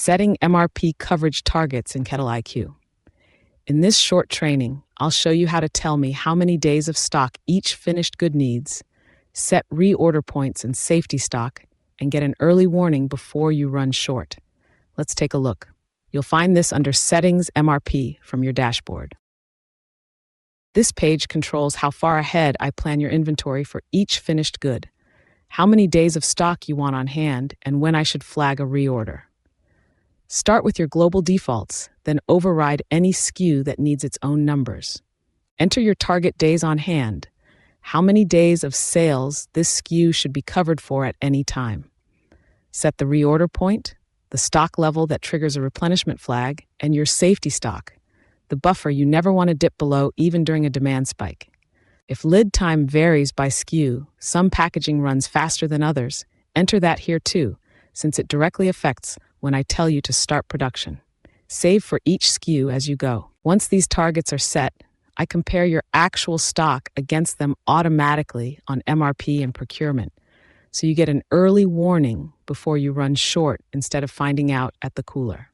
Setting MRP Coverage Targets in KettleiQ. In this short training, I'll show you how to tell me how many days of stock each finished good needs, set reorder points and safety stock, and get an early warning before you run short. Let's take a look. You'll find this under Settings MRP from your dashboard. This page controls how far ahead I plan your inventory for each finished good, how many days of stock you want on hand, and when I should flag a reorder. Start with your global defaults, then override any SKU that needs its own numbers. Enter your target days on hand, how many days of sales this SKU should be covered for at any time. Set the reorder point, the stock level that triggers a replenishment flag, and your safety stock, the buffer you never want to dip below even during a demand spike. If lid time varies by SKU, some packaging runs faster than others, enter that here too, since it directly affects when I tell you to start production. Save for each SKU as you go. Once these targets are set, I compare your actual stock against them automatically on MRP and Procurement, so you get an early warning before you run short instead of finding out at the cooler.